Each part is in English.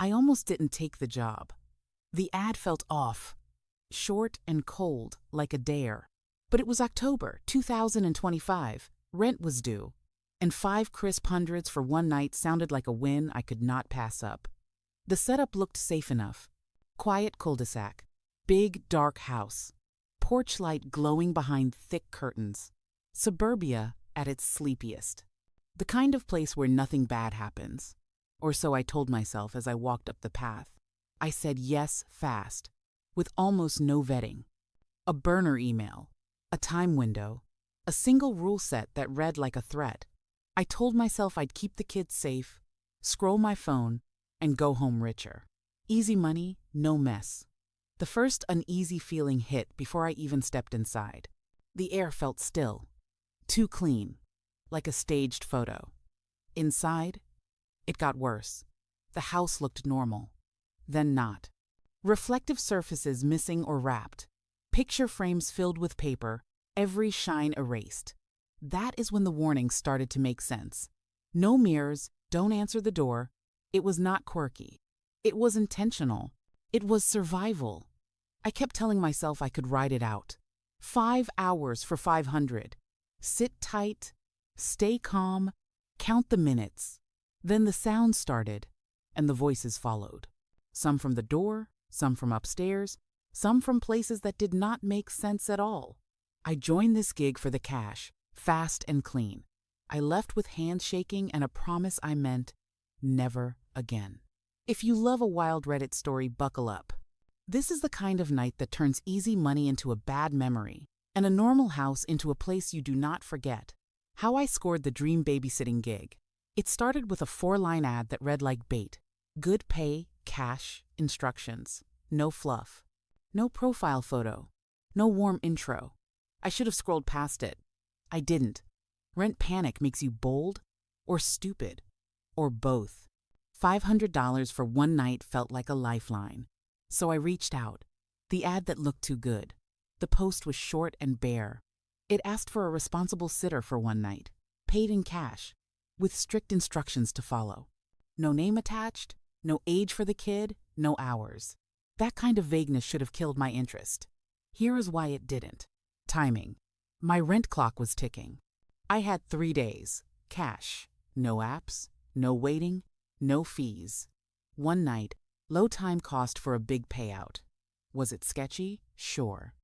I almost didn't take the job. The ad felt off, short and cold like a dare. But it was October 2025, rent was due, and 5 crisp hundreds for one night sounded like a win I could not pass up. The setup looked safe enough. Quiet cul-de-sac, big dark house, porch light glowing behind thick curtains. Suburbia at its sleepiest. The kind of place where nothing bad happens. Or so I told myself as I walked up the path. I said yes fast, with almost no vetting. A burner email, a time window, a single rule set that read like a threat. I told myself I'd keep the kids safe, scroll my phone, and go home richer. Easy money, no mess. The first uneasy feeling hit before I even stepped inside. The air felt still, too clean, like a staged photo. Inside, it got worse. The house looked normal, then not. Reflective surfaces missing or wrapped, picture frames filled with paper, every shine erased. That is when the warnings started to make sense. No mirrors, don't answer the door. It was not quirky. It was intentional. It was survival. I kept telling myself I could ride it out. 5 hours for 500. Sit tight, stay calm, count the minutes. Then the sound started, and the voices followed. Some from the door, some from upstairs, some from places that did not make sense at all. I joined this gig for the cash, fast and clean. I left with hands shaking and a promise I meant never again. If you love a wild Reddit story, buckle up. This is the kind of night that turns easy money into a bad memory and a normal house into a place you do not forget. How I scored the dream babysitting gig. It started with a 4-line ad that read like bait. Good pay, cash, instructions. No fluff. No profile photo. No warm intro. I should have scrolled past it. I didn't. Rent panic makes you bold or stupid or both. $500 for one night felt like a lifeline. So I reached out. The ad that looked too good. The post was short and bare. It asked for a responsible sitter for one night, paid in cash, with strict instructions to follow. No name attached, no age for the kid, no hours. That kind of vagueness should have killed my interest. Here is why it didn't. Timing. My rent clock was ticking. I had 3 days, cash, no apps, no waiting, no fees. One night, low time cost for a big payout. Was it sketchy? Sure.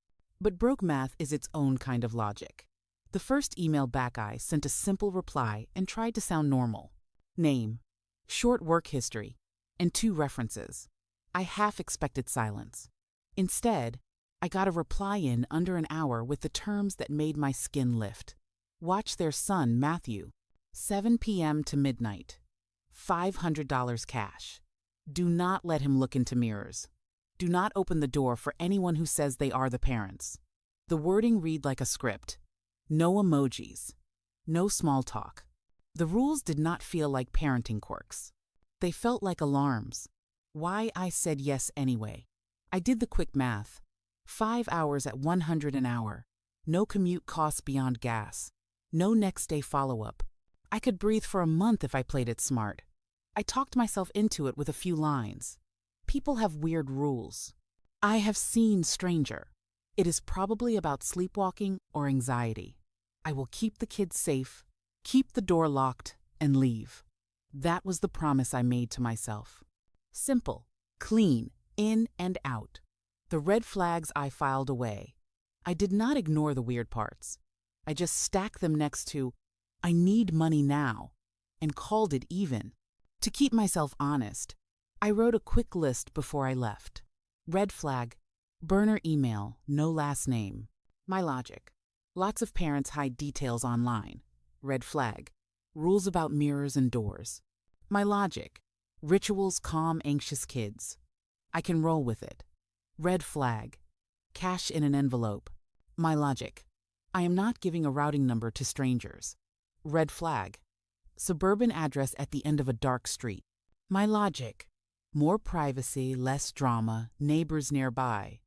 But broke math is its own kind of logic. The first email back I sent a simple reply and tried to sound normal. Name, short work history, and 2 references. I half expected silence. Instead, I got a reply in under an hour with the terms that made my skin lift. Watch their son, Matthew. 7 p.m. to midnight. $500 cash. Do not let him look into mirrors. Do not open the door for anyone who says they are the parents. The wording read like a script. No emojis. No small talk. The rules did not feel like parenting quirks. They felt like alarms. Why I said yes anyway. I did the quick math. 5 hours at $100 an hour. No commute costs beyond gas. No next day follow-up. I could breathe for a month if I played it smart. I talked myself into it with a few lines. People have weird rules. I have seen stranger. It is probably about sleepwalking or anxiety. I will keep the kids safe, keep the door locked, and leave. That was the promise I made to myself. Simple, clean, in and out. The red flags I filed away. I did not ignore the weird parts. I just stacked them next to, I need money now, and called it even. To keep myself honest, I wrote a quick list before I left. Red flag, burner email, no last name. My logic. Lots of parents hide details online. Red flag, rules about mirrors and doors. My logic. Rituals calm anxious kids. I can roll with it. Red flag, cash in an envelope. My logic. I am not giving a routing number to strangers. Red flag, suburban address at the end of a dark street. My logic. More privacy, less drama, neighbors nearby.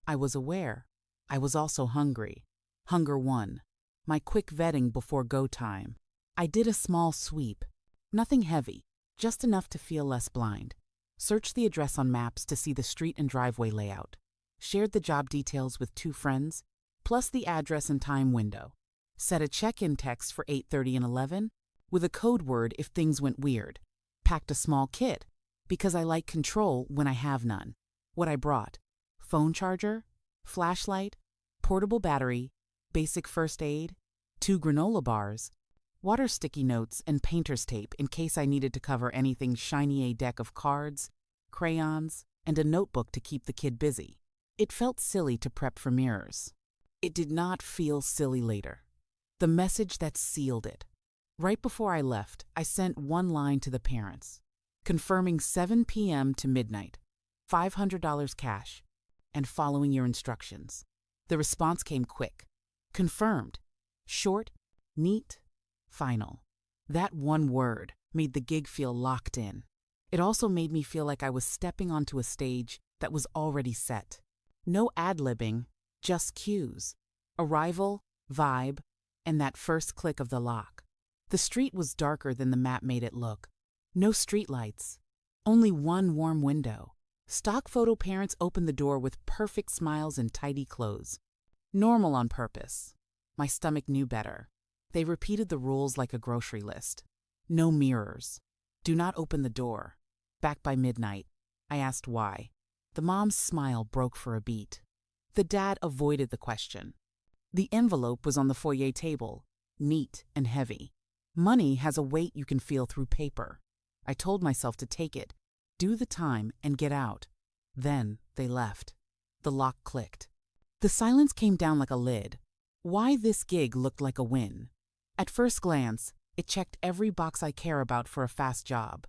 I was aware. I was also hungry. Hunger won. My quick vetting before go time. I did a small sweep. Nothing heavy, just enough to feel less blind. Searched the address on maps to see the street and driveway layout. Shared the job details with 2 friends, plus the address and time window. Set a check-in text for 8:30 and 11, with a code word if things went weird. Packed a small kit, because I like control when I have none. What I brought: phone charger, flashlight, portable battery, basic first aid, 2 granola bars, water sticky notes, and painter's tape in case I needed to cover anything shiny, a deck of cards, crayons, and a notebook to keep the kid busy. It felt silly to prep for mirrors. It did not feel silly later. The message that sealed it. Right before I left, I sent one line to the parents, confirming 7 p.m. to midnight, $500 cash, and following your instructions. The response came quick. Confirmed. Short, neat, final. That one word made the gig feel locked in. It also made me feel like I was stepping onto a stage that was already set. No ad-libbing, just cues. Arrival, vibe, and that first click of the lock. The street was darker than the map made it look. No streetlights. Only one warm window. Stock photo parents opened the door with perfect smiles and tidy clothes. Normal on purpose. My stomach knew better. They repeated the rules like a grocery list. No mirrors. Do not open the door. Back by midnight. I asked why. The mom's smile broke for a beat. The dad avoided the question. The envelope was on the foyer table, neat and heavy. Money has a weight you can feel through paper. I told myself to take it, do the time, and get out. Then they left. The lock clicked. The silence came down like a lid. Why this gig looked like a win. At first glance, it checked every box I care about for a fast job.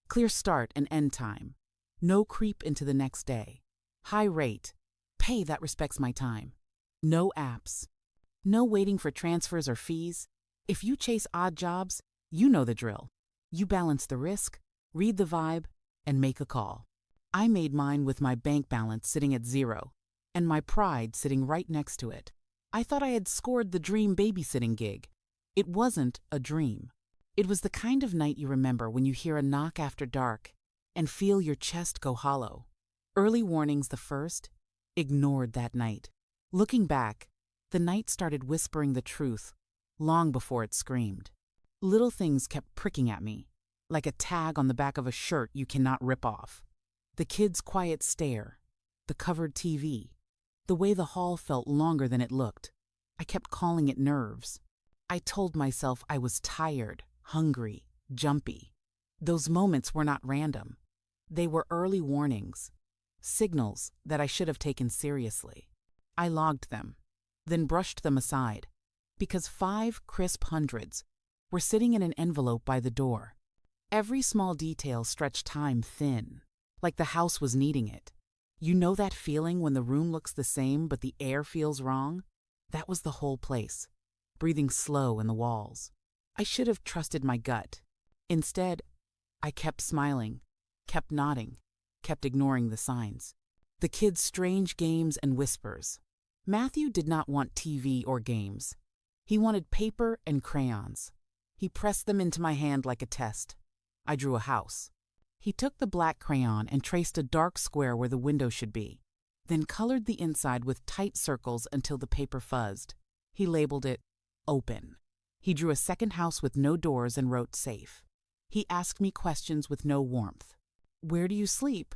Clear start and end time. No creep into the next day. High rate. Pay that respects my time. No apps. No waiting for transfers or fees. If you chase odd jobs, you know the drill. You balance the risk, read the vibe, and make a call. I made mine with my bank balance sitting at 0, and my pride sitting right next to it. I thought I had scored the dream babysitting gig. It wasn't a dream. It was the kind of night you remember when you hear a knock after dark and feel your chest go hollow. Early warnings the first, ignored that night. Looking back, the night started whispering the truth long before it screamed. Little things kept pricking at me, like a tag on the back of a shirt you cannot rip off. The kid's quiet stare, the covered TV, the way the hall felt longer than it looked. I kept calling it nerves. I told myself I was tired, hungry, jumpy. Those moments were not random. They were early warnings, signals that I should have taken seriously. I logged them, then brushed them aside, because 5 crisp hundreds were sitting in an envelope by the door. Every small detail stretched time thin, like the house was needing it. You know that feeling when the room looks the same but the air feels wrong? That was the whole place, breathing slow in the walls. I should have trusted my gut. Instead, I kept smiling, kept nodding, kept ignoring the signs. The kids' strange games and whispers. Matthew did not want TV or games. He wanted paper and crayons. He pressed them into my hand like a test. I drew a house. He took the black crayon and traced a dark square where the window should be, then colored the inside with tight circles until the paper fuzzed. He labeled it open. He drew a second house with no doors and wrote safe. He asked me questions with no warmth. Where do you sleep?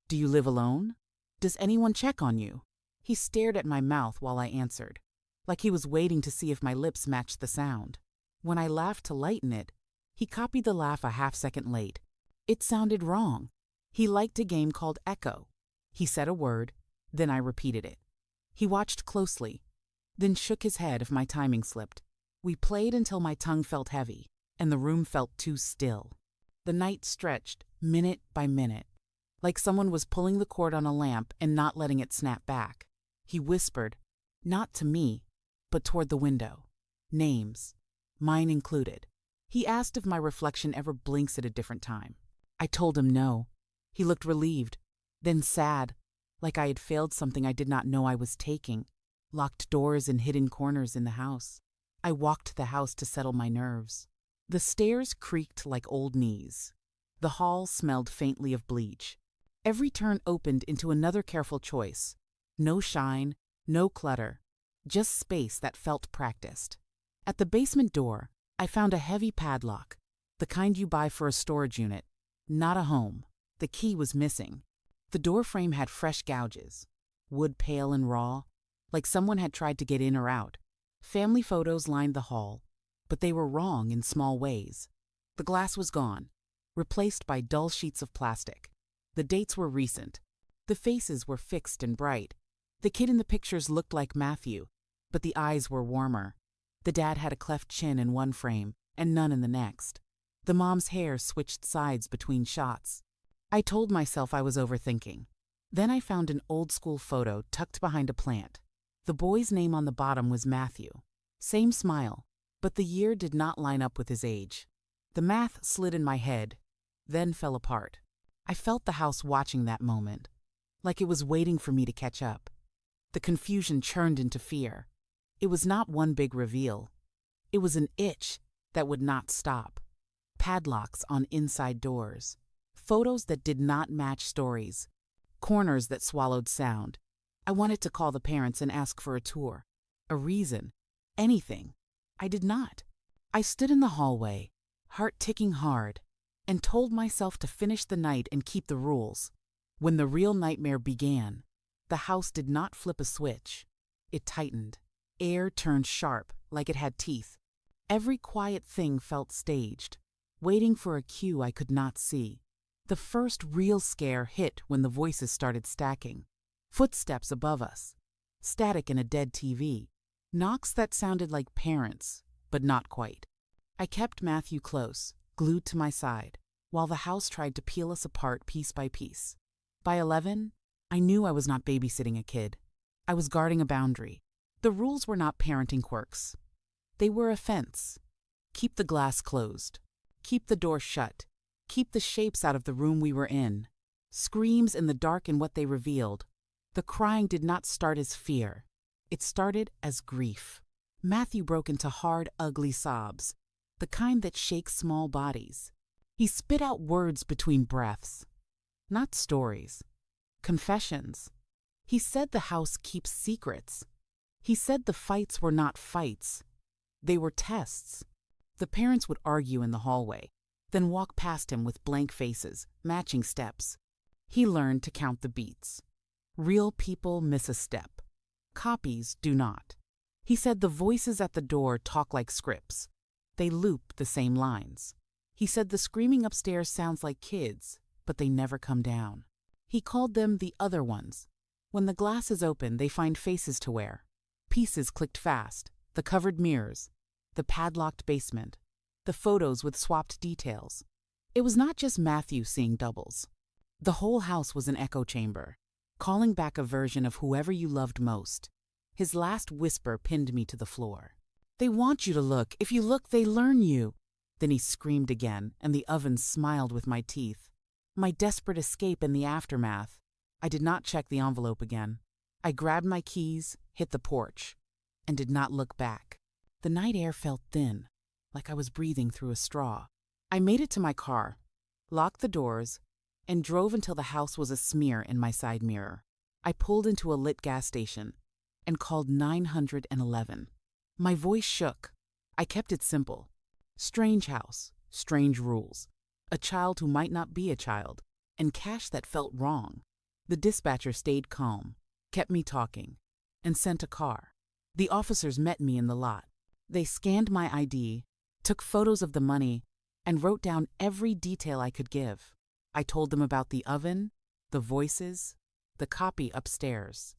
Do you live alone? Does anyone check on you? He stared at my mouth while I answered, like he was waiting to see if my lips matched the sound. When I laughed to lighten it, he copied the laugh a half-second late. It sounded wrong. He liked a game called Echo. He said a word, then I repeated it. He watched closely, then shook his head if my timing slipped. We played until my tongue felt heavy, and the room felt too still. The night stretched, minute by minute, like someone was pulling the cord on a lamp and not letting it snap back. He whispered, not to me, but toward the window. Names, mine included. He asked if my reflection ever blinks at a different time. I told him no. He looked relieved, then sad, like I had failed something I did not know I was taking, locked doors and hidden corners in the house. I walked the house to settle my nerves. The stairs creaked like old knees. The hall smelled faintly of bleach. Every turn opened into another careful choice. No shine, no clutter, just space that felt practiced. At the basement door, I found a heavy padlock, the kind you buy for a storage unit, not a home. The key was missing. The door frame had fresh gouges, wood pale and raw, like someone had tried to get in or out. Family photos lined the hall, but they were wrong in small ways. The glass was gone, replaced by dull sheets of plastic. The dates were recent. The faces were fixed and bright. The kid in the pictures looked like Matthew, but the eyes were warmer. The dad had a cleft chin in one frame and none in the next. The mom's hair switched sides between shots. I told myself I was overthinking. Then I found an old-school photo tucked behind a plant. The boy's name on the bottom was Matthew. Same smile, but the year did not line up with his age. The math slid in my head, then fell apart. I felt the house watching that moment, like it was waiting for me to catch up. The confusion churned into fear. It was not one big reveal. It was an itch that would not stop. Padlocks on inside doors. Photos that did not match stories. Corners that swallowed sound. I wanted to call the parents and ask for a tour. A reason. Anything. I did not. I stood in the hallway, heart ticking hard, and told myself to finish the night and keep the rules. When the real nightmare began, the house did not flip a switch. It tightened. Air turned sharp, like it had teeth. Every quiet thing felt staged, waiting for a cue I could not see. The first real scare hit when the voices started stacking. Footsteps above us. Static in a dead TV. Knocks that sounded like parents, but not quite. I kept Matthew close, glued to my side, while the house tried to peel us apart piece by piece. By 11, I knew I was not babysitting a kid. I was guarding a boundary. The rules were not parenting quirks. They were a fence. Keep the glass closed. Keep the door shut. Keep the shapes out of the room we were in. Screams in the dark and what they revealed. The crying did not start as fear. It started as grief. Matthew broke into hard, ugly sobs, the kind that shakes small bodies. He spit out words between breaths. Not stories. Confessions. He said the house keeps secrets. He said the fights were not fights. They were tests. The parents would argue in the hallway, then walk past him with blank faces, matching steps. He learned to count the beats. Real people miss a step. Copies do not. He said the voices at the door talk like scripts. They loop the same lines. He said the screaming upstairs sounds like kids, but they never come down. He called them the other ones. When the glass is open, they find faces to wear. Pieces clicked fast, the covered mirrors, the padlocked basement, the photos with swapped details. It was not just Matthew seeing doubles. The whole house was an echo chamber, calling back a version of whoever you loved most. His last whisper pinned me to the floor. They want you to look. If you look, they learn you. Then he screamed again, and the oven smiled with my teeth. My desperate escape in the aftermath. I did not check the envelope again. I grabbed my keys, hit the porch, and did not look back. The night air felt thin, like I was breathing through a straw. I made it to my car, locked the doors, and drove until the house was a smear in my side mirror. I pulled into a lit gas station and called 911. My voice shook. I kept it simple. Strange house, strange rules, a child who might not be a child, and cash that felt wrong. The dispatcher stayed calm, kept me talking, and sent a car. The officers met me in the lot. They scanned my ID, took photos of the money, and wrote down every detail I could give. I told them about the oven, the voices, the copy upstairs.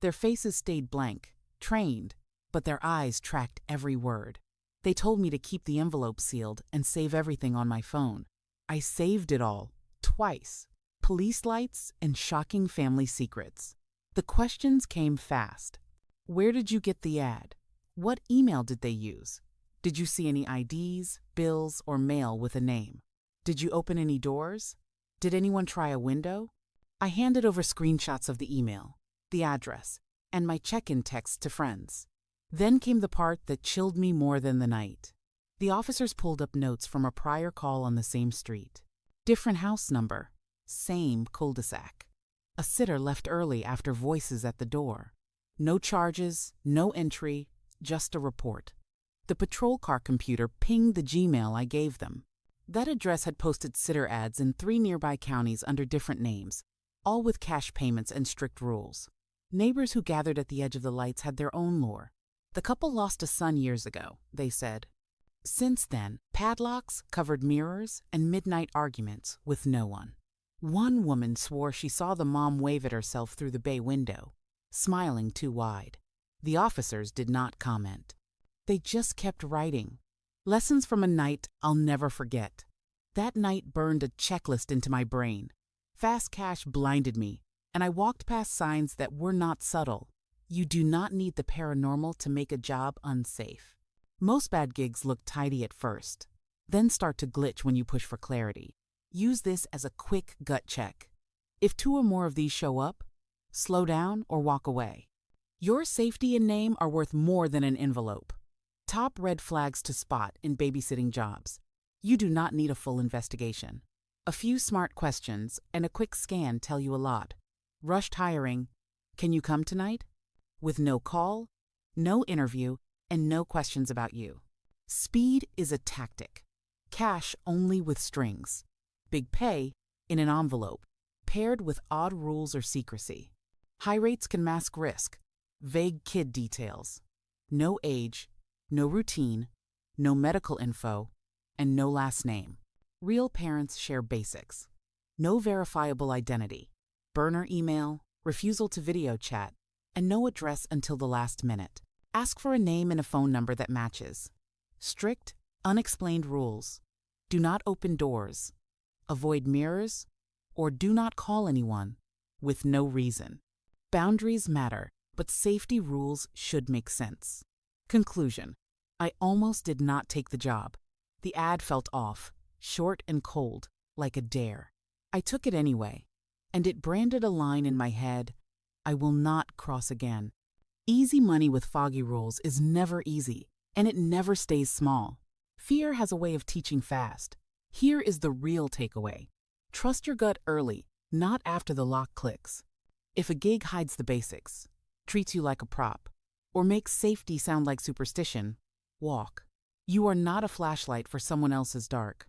Their faces stayed blank, trained, but their eyes tracked every word. They told me to keep the envelope sealed and save everything on my phone. I saved it all, twice. Police lights and shocking family secrets. The questions came fast. Where did you get the ad? What email did they use? Did you see any IDs, bills, or mail with a name? Did you open any doors? Did anyone try a window? I handed over screenshots of the email, the address, and my check-in text to friends. Then came the part that chilled me more than the night. The officers pulled up notes from a prior call on the same street. Different house number, Same cul-de-sac. A sitter left early after voices at the door. No charges, no entry, just a report. The patrol car computer pinged the Gmail I gave them. That address had posted sitter ads in 3 nearby counties under different names, all with cash payments and strict rules. Neighbors who gathered at the edge of the lights had their own lore. The couple lost a son years ago, they said. Since then, padlocks, covered mirrors, and midnight arguments with no one. One woman swore she saw the mom wave at herself through the bay window, smiling too wide. The officers did not comment. They just kept writing. Lessons from a night I'll never forget. That night burned a checklist into my brain. Fast cash blinded me, and I walked past signs that were not subtle. You do not need the paranormal to make a job unsafe. Most bad gigs look tidy at first, then start to glitch when you push for clarity. Use this as a quick gut check. If 2 or more of these show up, slow down or walk away. Your safety and name are worth more than an envelope. Top red flags to spot in babysitting jobs. You do not need a full investigation. A few smart questions and a quick scan tell you a lot. Rushed hiring. Can you come tonight? With no call, no interview, and no questions about you. Speed is a tactic. Cash only with strings. Big pay in an envelope, paired with odd rules or secrecy. High rates can mask risk. Vague kid details. No age, no routine, no medical info, and no last name. Real parents share basics. No verifiable identity. Burner email, refusal to video chat, and no address until the last minute. Ask for a name and a phone number that matches. Strict, unexplained rules. Do not open doors. Avoid mirrors, or do not call anyone with no reason. Boundaries matter, but safety rules should make sense. Conclusion. I almost did not take the job. The ad felt off, short and cold, like a dare. I took it anyway, and it branded a line in my head, I will not cross again. Easy money with foggy rules is never easy, and it never stays small. Fear has a way of teaching fast. Here is the real takeaway. Trust your gut early, not after the lock clicks. If a gig hides the basics, treats you like a prop, or makes safety sound like superstition, walk. You are not a flashlight for someone else's dark.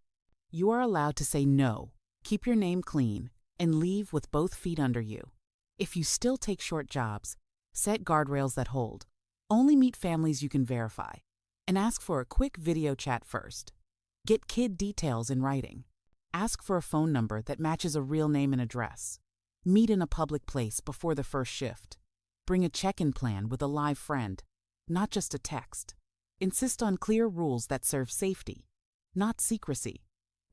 You are allowed to say no, keep your name clean, and leave with both feet under you. If you still take short jobs, set guardrails that hold. Only meet families you can verify, and ask for a quick video chat first. Get kid details in writing. Ask for a phone number that matches a real name and address. Meet in a public place before the first shift. Bring a check-in plan with a live friend, not just a text. Insist on clear rules that serve safety, not secrecy.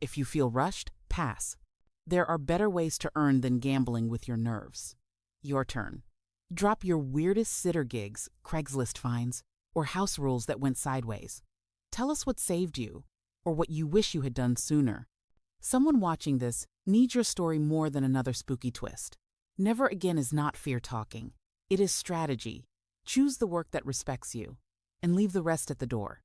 If you feel rushed, pass. There are better ways to earn than gambling with your nerves. Your turn. Drop your weirdest sitter gigs, Craigslist finds, or house rules that went sideways. Tell us what saved you, or what you wish you had done sooner. Someone watching this needs your story more than another spooky twist. Never again is not fear talking. It is strategy. Choose the work that respects you, and leave the rest at the door.